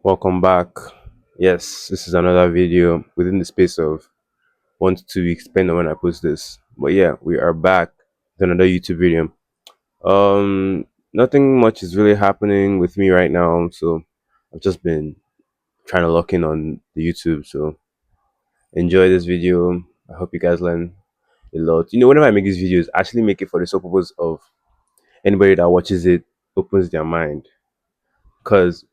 Welcome back. Yes, this is another video within the space of 1 to 2 weeks, depending on when I post this. But yeah, we are back with another YouTube video. Nothing much is really happening with me right now, so I've just been trying to lock in on the YouTube. So enjoy this video. I hope you guys learn a lot. Whenever I make these videos, I actually make it for the sole purpose of anybody that watches it opens their mind. Because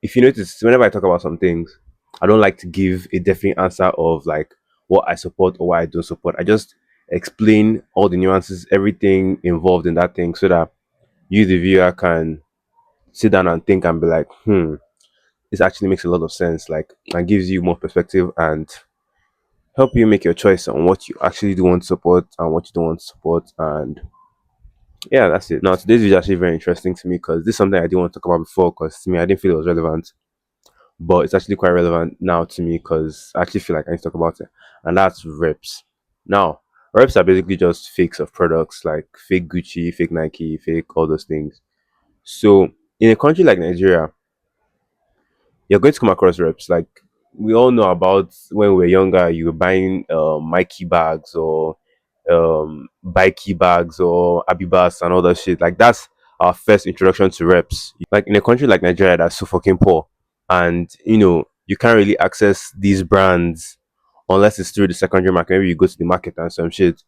if you notice, whenever I talk about some things, I don't like to give a definite answer of like what I support or what I don't support. I just explain all the nuances, everything involved in that thing, so that you, the viewer, can sit down and think and be like, this actually makes a lot of sense. Like, and gives you more perspective and help you make your choice on what you actually do want to support and what you don't want to support. And yeah, that's it. Now, today's video is actually very interesting to me because this is something I didn't want to talk about before because to me, I didn't feel it was relevant, but it's actually quite relevant now to me because I actually feel like I need to talk about it, and that's reps. Now, reps are basically just fakes of products like fake Gucci, fake Nike, fake all those things. So, in a country like Nigeria, you're going to come across reps. Like we all know about when we were younger, you were buying Mikey bags or Bikey bags or Abibas and all that shit. Like that's our first introduction to reps. Like in a country like Nigeria that's so fucking poor, and you can't really access these brands unless it's through the secondary market. Maybe you go to the market and some shit.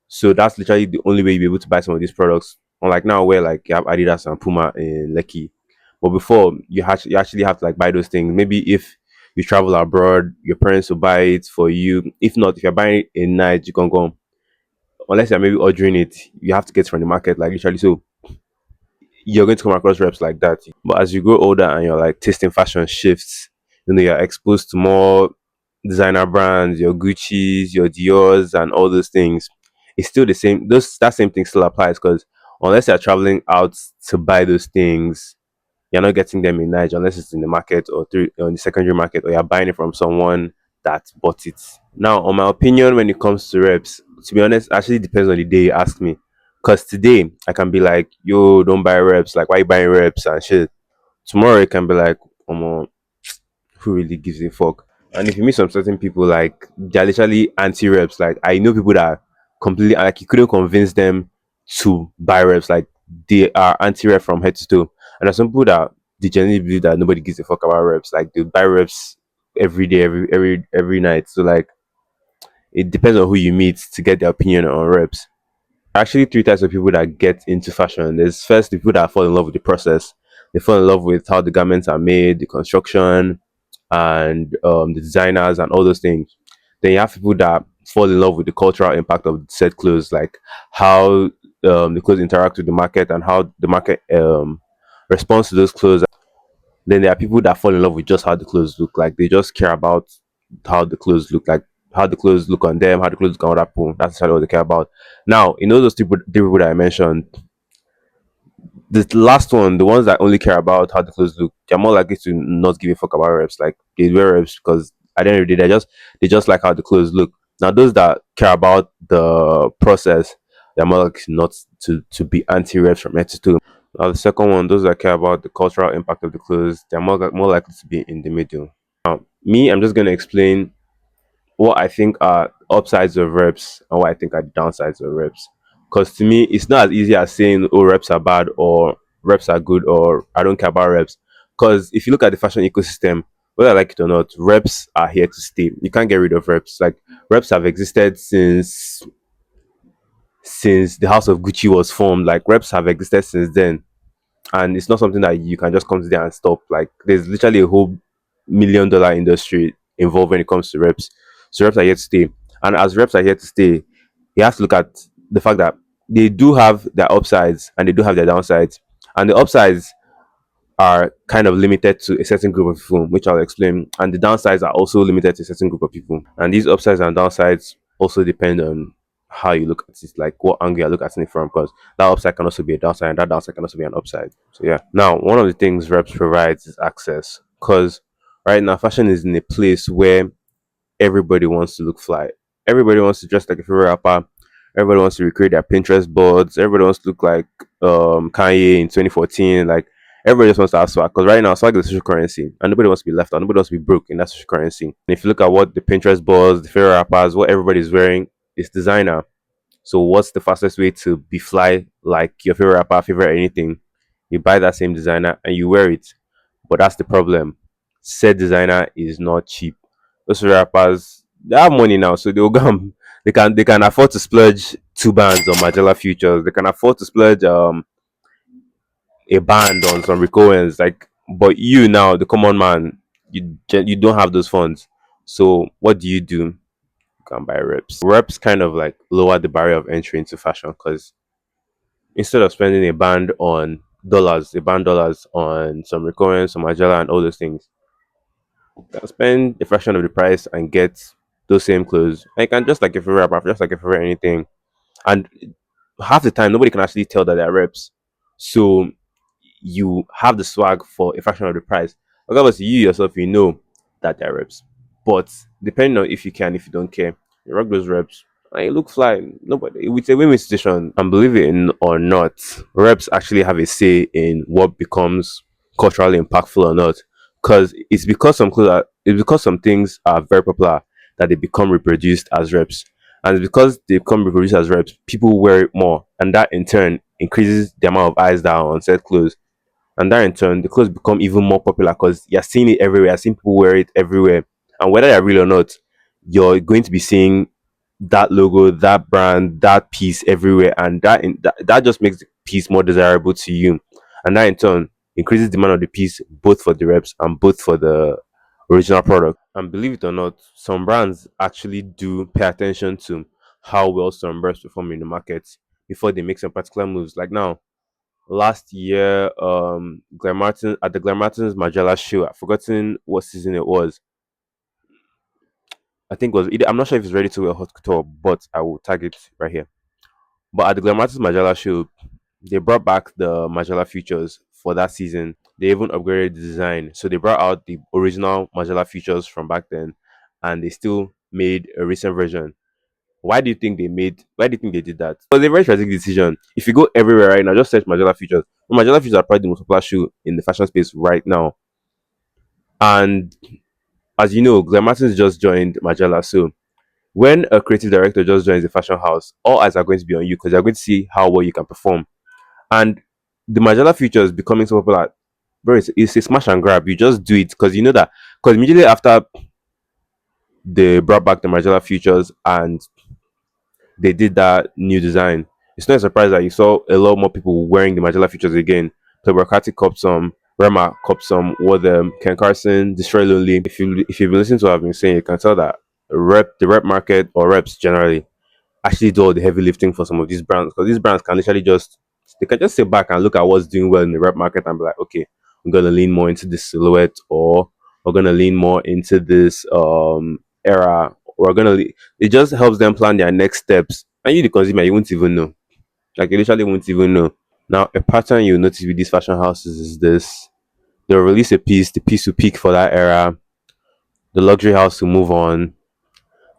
So that's literally the only way you'll be able to buy some of these products. Unlike now, where like you have Adidas and Puma in Lekki, but before you actually have to like buy those things. Maybe if you travel abroad, your parents will buy it for you. If not, if you're buying it in night, you can go. Unless you're maybe ordering it, you have to get it from the market, like literally. So you're going to come across reps like that. But as you grow older and your like taste in fashion shifts, you're exposed to more designer brands, your Gucci's, your Dior's, and all those things. It's still the same. Those that same thing still applies because unless you're traveling out to buy those things, you're not getting them in Nigeria unless it's in the market or through on the secondary market, or you're buying it from someone that bought it. Now, on my opinion, when it comes to reps, to be honest, actually depends on the day you ask me. Cause today I can be like, yo, don't buy reps. Like, why you buying reps and shit? Tomorrow it can be like, who really gives a fuck? And if you meet some certain people, like they're literally anti reps. Like I know people that are completely like you couldn't convince them to buy reps. Like they are anti rep from head to toe. And there's some people that they genuinely believe that nobody gives a fuck about reps. Like they buy reps every day, every night. So like it depends on who you meet to get their opinion on reps. Actually, three types of people that get into fashion. There's first the people that fall in love with the process. They fall in love with how the garments are made, the construction, and the designers and all those things. Then you have people that fall in love with the cultural impact of said clothes, like how the clothes interact with the market and how the market responds to those clothes. Then there are people that fall in love with just how the clothes look. Like they just care about how the clothes look, like how the clothes look on them, how the clothes look on other people. That's what they care about. Now, those people that I mentioned, the last one, the ones that only care about how the clothes look, they're more likely to not give a fuck about reps. Like they wear reps because at the end of the day, they just like how the clothes look. Now, those that care about the process, they're more likely not to be anti reps from head to toe. Now, the second one, those that care about the cultural impact of the clothes, they're more likely to be in the middle. Me, I'm just going to explain what I think are upsides of reps and what I think are downsides of reps. Because to me, it's not as easy as saying, oh, reps are bad or reps are good or I don't care about reps. Because if you look at the fashion ecosystem, whether I like it or not, reps are here to stay. You can't get rid of reps. Like reps have existed since the house of Gucci was formed. Like reps have existed since then, and it's not something that you can just come to there and stop. Like there's literally a whole $1 million industry involved when it comes to reps. So reps are here to stay, and as reps are here to stay, you have to look at the fact that they do have their upsides and they do have their downsides, and the upsides are kind of limited to a certain group of people, which I'll explain, and the downsides are also limited to a certain group of people. And these upsides and downsides also depend on how you look at it, like what angle you look at it from, because that upside can also be a downside, and that downside can also be an upside. So yeah. Now, one of the things reps provides is access, because right now fashion is in a place where everybody wants to look fly. Everybody wants to dress like a favorite rapper. Everybody wants to recreate their Pinterest boards. Everybody wants to look like Kanye in 2014. Like Everybody just wants to have swag because right now swag is a social currency and nobody wants to be left out. Nobody wants to be broke in that social currency. And if you look at what the Pinterest boards, the favorite rappers, what everybody's wearing, it's designer. So what's the fastest way to be fly like your favorite rapper, favorite anything? You buy that same designer and you wear it. But that's the problem. Said designer is not cheap. Those rappers they have money now, so they'll go they can afford to splurge two bands on Magella Futures. They can afford to splurge a band on some Rick Owens. Like, but you now, the common man, you don't have those funds. So what do? You can buy reps. Reps kind of like lower the barrier of entry into fashion because instead of spending a band dollars on some recurrence, some Magella and all those things, you can spend a fraction of the price and get those same clothes. And you can just like a favorite rapper, just like a favorite anything. And half the time nobody can actually tell that they're reps. So you have the swag for a fraction of the price. Like obviously you yourself you know that they're reps. But depending on if you can, if you don't care, you rock those reps and you look fly. Nobody it's a win-win situation. And believe it or not, reps actually have a say in what becomes culturally impactful or not. Because it's because some things are very popular that they become reproduced as reps. And it's because they become reproduced as reps, people wear it more, and that in turn increases the amount of eyes that are on said clothes. And that in turn, the clothes become even more popular because you're seeing it everywhere. You're seeing people wear it everywhere, and whether they're real or not, you're going to be seeing that logo, that brand, that piece everywhere, and that just makes the piece more desirable to you, and that in turn increases demand of the piece both for the reps and both for the original product. And believe it or not, some brands actually do pay attention to how well some brands perform in the market before they make some particular moves. Like now, last year, Glenn Martin at the Glenn Martin's Magella show. I've forgotten what season it was. I think it was either, I'm not sure if it's ready to wear hot couture, but I will tag it right here. But at the Glenn Martin's Magella show, they brought back the Magella features for that season. They even upgraded the design, so they brought out the original Magella features from back then, and they still made a recent version. Why do you think they did that? It was a very strategic decision. If you go everywhere right now, just search Magella features. Magella features are probably the most popular shoe in the fashion space right now. And as you know, Glenn Martins just joined Magella. So when a creative director just joins a fashion house, all eyes are going to be on you because they're going to see how well you can perform. And the Magella features becoming so popular, bro, it's a smash and grab. You just do it because you know that. Because immediately after they brought back the Magella features and they did that new design. It's not a surprise that you saw a lot more people wearing the Magella features again. So Brakati copped some, Rema copped some, wore them, Ken Carson, Destroy Lonely. If you've been listening to what I've been saying, you can tell that the rep market or reps generally actually do all the heavy lifting for some of these brands because these brands can literally just they can just sit back and look at what's doing well in the rep market and be like, okay, I'm gonna lean more into this silhouette or we're gonna lean more into this era. It just helps them plan their next steps. And you the consumer, you won't even know. Like you literally won't even know. Now a pattern you notice with these fashion houses is this. They'll release a piece, the piece will peak for that era, the luxury house will move on,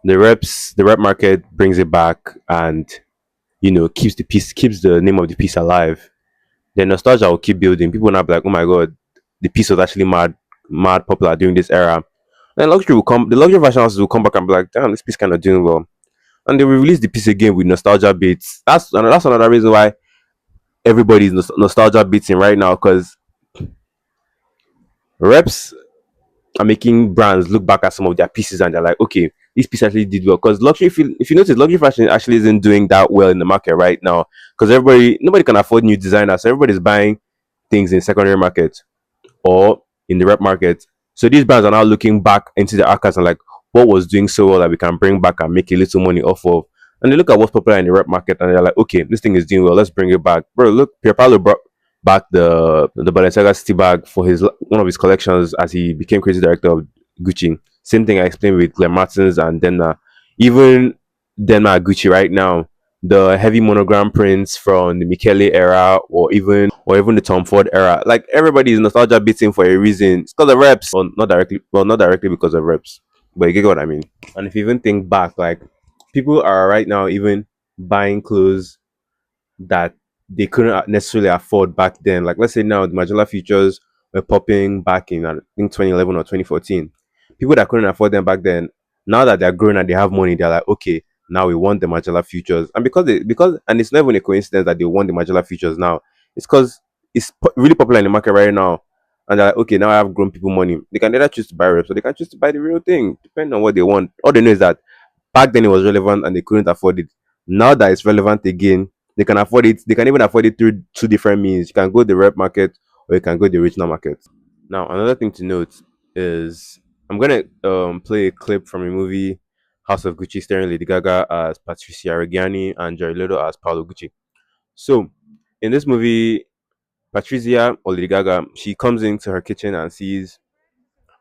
the rep market brings it back and keeps the name of the piece alive. The nostalgia will keep building. People will not be like, oh my god, the piece was actually mad popular during this era. Then the luxury fashion houses will come back and be like, damn, this piece kind of doing well. And they will release the piece again with nostalgia beats. That's another reason why everybody's nostalgia beating right now because reps are making brands look back at some of their pieces and they're like, okay, this piece actually did well. Because if you notice, luxury fashion actually isn't doing that well in the market right now because nobody can afford new designers. So everybody's buying things in secondary market or in the rep market. So these brands are now looking back into the archives and like, what was doing so well that we can bring back and make a little money off of. And they look at what's popular in the rep market and they're like, okay, this thing is doing well. Let's bring it back, bro. Look, Pierre Paolo brought back the Balenciaga city bag for his one of his collections as he became creative director of Gucci. Same thing I explained with Glenn Martins and Denma. Even Denma Gucci right now, the heavy monogram prints from the Michele era or even the Tom Ford era. Like everybody is nostalgia beating for a reason. It's because of reps. Not directly because of reps. But you get what I mean. And if you even think back, like people are right now even buying clothes that they couldn't necessarily afford back then. Like let's say now the Magella futures were popping back in I think 2011 or 2014. People that couldn't afford them back then, now that they're grown and they have money, they're like, okay, now we want the Magella futures. And because and it's not even a coincidence that they want the Magella futures now. It's because it's really popular in the market right now. And they're like, okay, now I have grown people money. They can either choose to buy reps or they can choose to buy the real thing, depending on what they want. All they know is that back then it was relevant and they couldn't afford it. Now that it's relevant again, they can afford it. They can even afford it through two different means. You can go the rep market or you can go the original market. Now, another thing to note is I'm gonna play a clip from a movie, House of Gucci, starring Lady Gaga as Patricia Reggiani and Jared Leto as Paolo Gucci. So, in this movie, Patricia or Lady Gaga, she comes into her kitchen and sees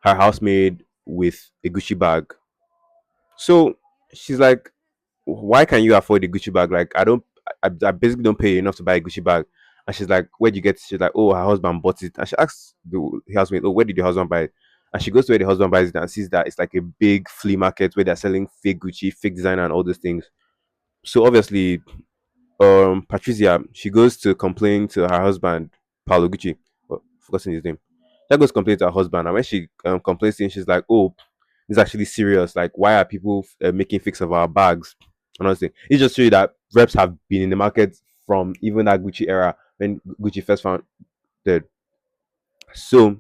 her housemaid with a Gucci bag. So she's like, why can you afford a Gucci bag? Like, I basically don't pay enough to buy a Gucci bag. And she's like, where'd you get it? She's like, oh, her husband bought it. And she asks the housemaid, oh, where did your husband buy it? And she goes to where the husband buys it and sees that it's like a big flea market where they're selling fake Gucci, fake designer, and all those things. So obviously, Patricia, she goes to complain to her husband, Paolo Gucci, forgotten his name. She goes to complain to her husband, and when she complains to him, she's like, oh, it's actually serious. Like, why are people making fakes of our bags? And honestly, it just shows you that reps have been in the market from even that Gucci era when Gucci first founded. So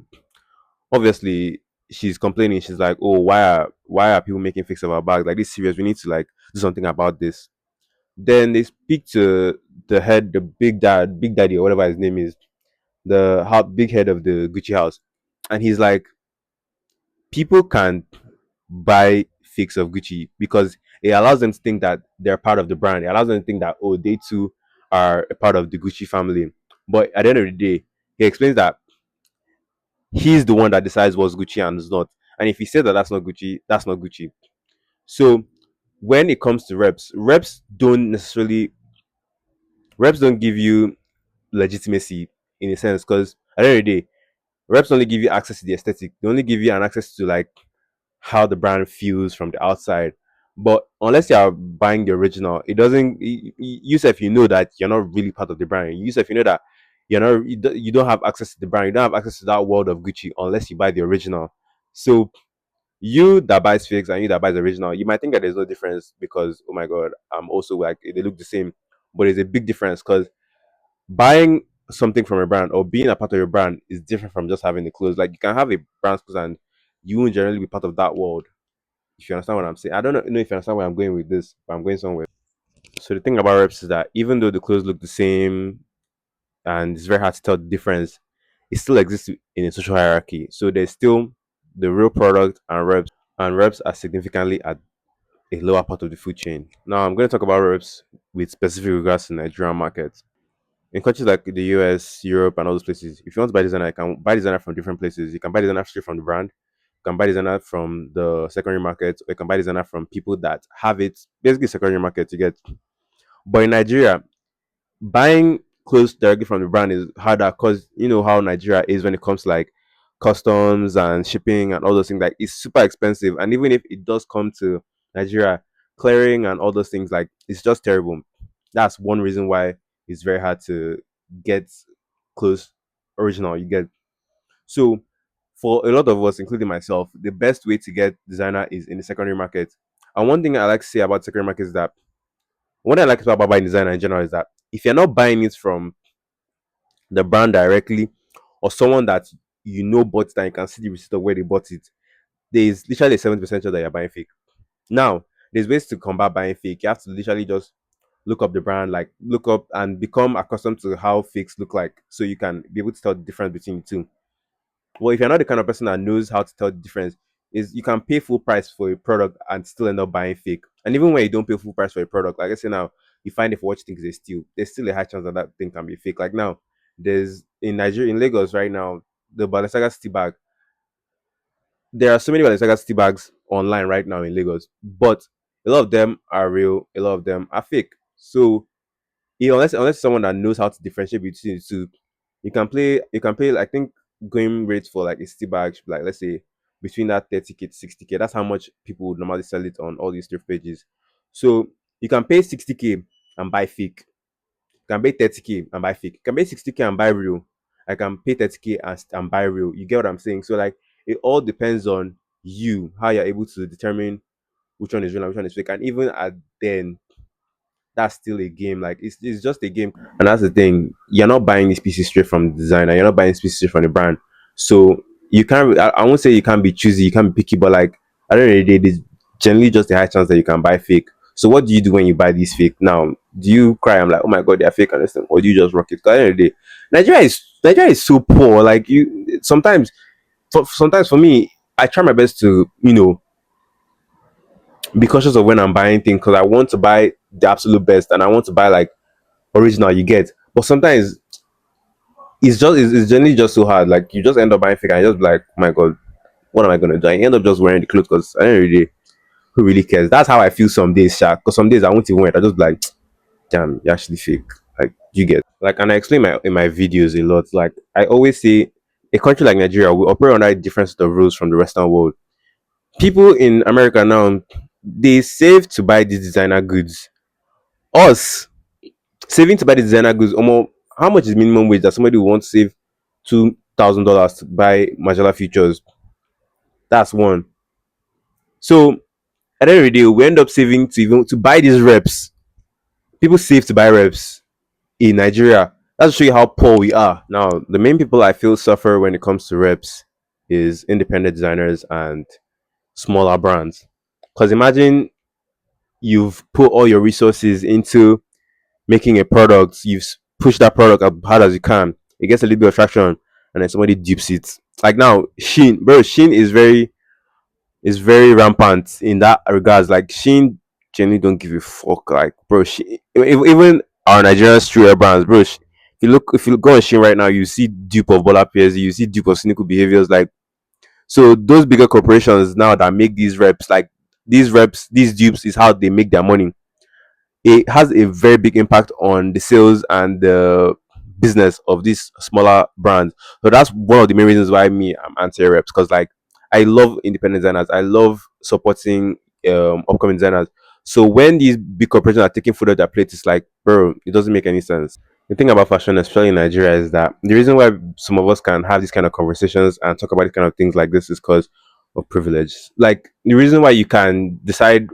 obviously, she's complaining. She's like, "Oh, why are people making fakes of our bags? Like, this is serious. We need to like do something about this." Then they speak to the head, the big daddy or whatever his name is, the big head of the Gucci house, and he's like, "People can buy fakes of Gucci because it allows them to think that they're part of the brand. It allows them to think that oh, they too are a part of the Gucci family. But at the end of the day, he explains that he's the one that decides what's Gucci and is not. And if he says that that's not Gucci, that's not Gucci. So when it comes to reps don't give you legitimacy in a sense because at the end of the day, reps only give you access to the aesthetic. They only give you an access to like how the brand feels from the outside. But unless you are buying the original, it doesn't. You say if you know that you're not really part of the brand. You say if you know that you don't have access to the brand. You don't have access to that world of Gucci unless you buy the original. So you that buys fakes and you that buys original, you might think that there's no difference because oh my god, I'm also like they look the same, but there's a big difference because buying something from a brand or being a part of your brand is different from just having the clothes. Like you can have a brand clothes and you won't generally be part of that world. If you understand what I'm saying, I don't know if you understand where I'm going with this, but I'm going somewhere. So the thing about reps is that even though the clothes look the same and it's very hard to tell the difference, it still exists in a social hierarchy. So there's still the real product and reps are significantly at a lower part of the food chain. Now I'm going to talk about reps with specific regards to Nigerian markets. In countries like the US, Europe, and all those places, if you want to buy designer, you can buy designer from different places. You can buy designer straight from the brand. You can buy designer from the secondary market, or you can buy designer from people that have it. Basically, secondary market to get. But in Nigeria, buying clothes directly from the brand is harder because you know how Nigeria is when it comes to like customs and shipping and all those things. Like it's super expensive, and even if it does come to Nigeria, clearing and all those things, like it's just terrible. That's one reason why it's very hard to get clothes original. You get so for a lot of us, including myself, the best way to get designer is in the secondary market. And one thing I like to say about secondary market is that what I like about buying designer in general is that if you're not buying it from the brand directly or someone that you know bought it and you can see the receipt of where they bought it, there's literally a 70% chance that you're buying fake. Now, there's ways to combat buying fake. You have to literally just look up the brand, like look up and become accustomed to how fakes look like so you can be able to tell the difference between the two. Well, if you're not the kind of person that knows how to tell the difference, is you can pay full price for a product and still end up buying fake. And even when you don't pay full price for a product, like I say now, you find it for what you think is a steal. There's still a high chance that that thing can be fake. Like now, there's in Nigeria, in Lagos right now, the Balenciaga city bag. There are so many Balenciaga city bags online right now in Lagos, but a lot of them are real, a lot of them are fake. So unless someone that knows how to differentiate between the two, you can pay I think going rates for like a city bag should be like let's say between that 30K to 60K. That's how much people would normally sell it on all these thrift pages. So you can pay 60K and buy fake. can pay 30K and buy fake. You can pay 60K and buy real. I can pay 30K and buy real. You get what I'm saying? So like it all depends on you, how you're able to determine which one is real and which one is fake. And even at then, that's still a game. Like it's just a game. And that's the thing. You're not buying these pieces straight from the designer. You're not buying these pieces straight from the brand. So you can't. I won't say you can't be choosy. You can't be picky. But like at the end of the day, there's generally just a high chance that you can buy fake. So what do you do when you buy these fake? Now, do you cry? I'm like, oh my god, they're fake and this thing, or do you just rock it? 'Cause at the end of the day, Nigeria is so poor. Like you sometimes, sometimes for me, I try my best to be cautious of when I'm buying things because I want to buy the absolute best and I want to buy like original you get. But sometimes it's generally just so hard. Like you just end up buying fake and you just be like, oh my god, what am I gonna do? I end up just wearing the clothes because I don't really who really cares. That's how I feel some days, Sha. Because some days I won't even wear it. I just be like, damn, you're actually fake. Like you get like, and I explain my in my videos a lot. Like I always say, a country like Nigeria will operate under a different set of rules from the Western world. People in America now, they save to buy these designer goods. Us saving to buy the designer goods, almost how much is minimum wage that somebody will want to save $2,000 to buy Majala Futures? That's one. So at the end of the day, we end up saving to even to buy these reps. People save to buy reps in Nigeria. That's to show you how poor we are. Now, the main people I feel suffer when it comes to reps is independent designers and smaller brands. Because imagine you've put all your resources into making a product, you've pushed that product as hard as you can, it gets a little bit of traction, and then somebody dupes it. Like now, Sheen, bro, Sheen is very rampant in that regards. Like Sheen genuinely don't give a fuck. Like bro, even our Nigerian streetwear brands, bro. If you go on Sheen right now, you see dupe of Bola Pairs, you see dupe of cynical behaviors. Like so, those bigger corporations now that make these reps, like these dupes is how they make their money. It has a very big impact on the sales and the business of these smaller brands. So that's one of the main reasons why I'm anti reps because like I love independent designers. I love supporting upcoming designers. So when these big corporations are taking food at their plate, it's like, bro, it doesn't make any sense. The thing about fashion, especially in Nigeria, is that the reason why some of us can have these kind of conversations and talk about these kind of things like this is because of privilege. Like the reason why you can decide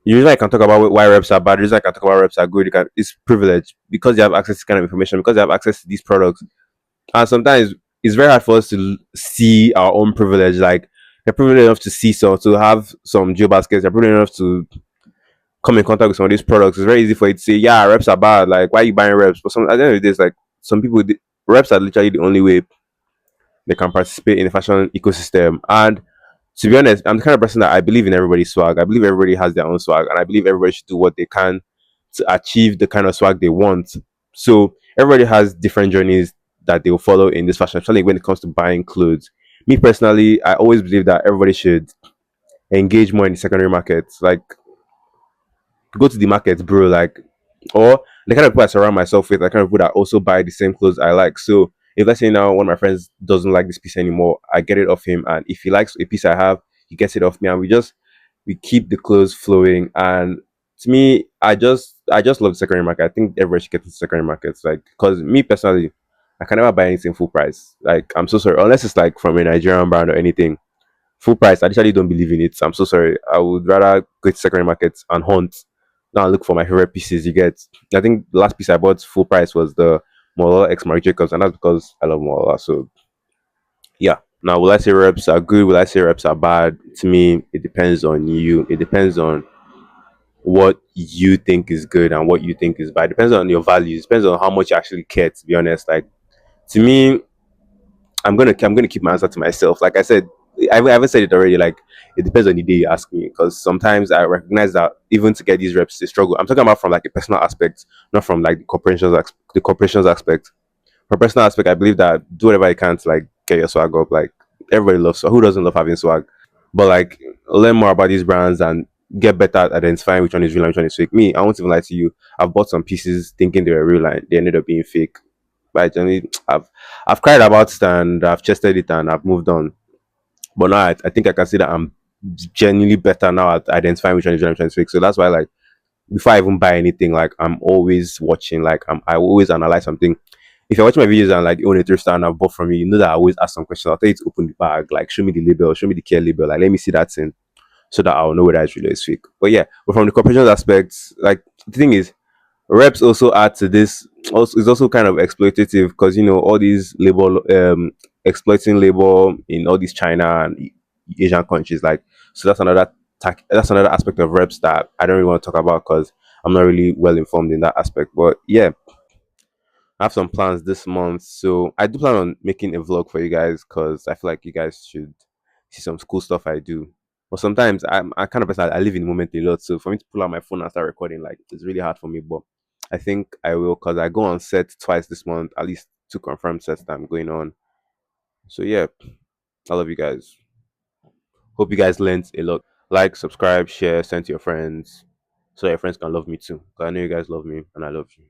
the reason I can talk about why reps are bad, the reason I can talk about reps are good, it's privilege because you have access to this kind of information, because you have access to these products. And sometimes it's very hard for us to see our own privilege. Like, you're privileged enough to see some, to have some geo baskets, you're privileged enough to come in contact with some of these products. It's very easy for you to say, yeah, reps are bad. Like, why are you buying reps? But at the end of the day, it's like some people, reps are literally the only way they can participate in the fashion ecosystem. And to be honest, I'm the kind of person that I believe in everybody's swag. I believe everybody has their own swag, and I believe everybody should do what they can to achieve the kind of swag they want. So everybody has different journeys that they will follow in this fashion, especially when it comes to buying clothes. Me personally, I always believe that everybody should engage more in the secondary markets. Like go to the market, bro. Like or the kind of people I surround myself with, the kind of people that also buy the same clothes I like. So if let's say now one of my friends doesn't like this piece anymore, I get it off him, and if he likes a piece I have, he gets it off me, and we keep the clothes flowing. And to me, I just love the secondary market. I think everybody should get into secondary markets, like because me personally, I can never buy anything full price. Like I'm so sorry, unless it's like from a Nigerian brand or anything full price. I literally don't believe in it. So I'm so sorry. I would rather go to secondary markets and hunt now look for my favorite pieces. You get. I think the last piece I bought full price was the Molola X Marc Jacobs, and that's because I love Molola. So yeah. Now, will I say reps are good? Will I say reps are bad? To me, it depends on you. It depends on what you think is good and what you think is bad. It depends on your values. It depends on how much you actually care. To be honest, like to me, I'm gonna keep my answer to myself. Like I said, I haven't said it already. Like it depends on the day you ask me, because sometimes I recognize that even to get these reps, they struggle. I'm talking about from like a personal aspect, not from like the corporations aspect. From personal aspect, I believe that do whatever you can to like get your swag up. Like everybody loves swag. Who doesn't love having swag? But like learn more about these brands and get better at identifying which one is real and which one is fake. Me, I won't even lie to you. I've bought some pieces thinking they were real and they ended up being fake. But I generally, I've cried about it and I've chested it and I've moved on. But now I think I can see that I'm genuinely better now at identifying which one is real and which one is fake. So that's why like before I even buy anything, like I'm always watching, like I always analyze something. If you're watching my videos and like you own a thrift store and I bought from you, you know that I always ask some questions. I'll tell you to open the bag, like show me the label, show me the care label, like let me see that thing so that I'll know whether it's real or it's fake. But yeah, but from the corporation aspect, like the thing is, reps also add to this. Also, it's also kind of exploitative because all these labor, exploiting labor in all these China and Asian countries. Like, so that's another aspect of reps that I don't really want to talk about because I'm not really well informed in that aspect. But yeah, I have some plans this month, so I do plan on making a vlog for you guys because I feel like you guys should see some cool stuff I do. But sometimes I kind of person I live in the moment a lot, so for me to pull out my phone and start recording, like it's really hard for me. But I think I will because I go on set twice this month, at least two confirmed sets that I'm going on. So yeah, I love you guys. Hope you guys learned a lot. Like, subscribe, share, send to your friends, so your friends can love me too. Because I know you guys love me and I love you.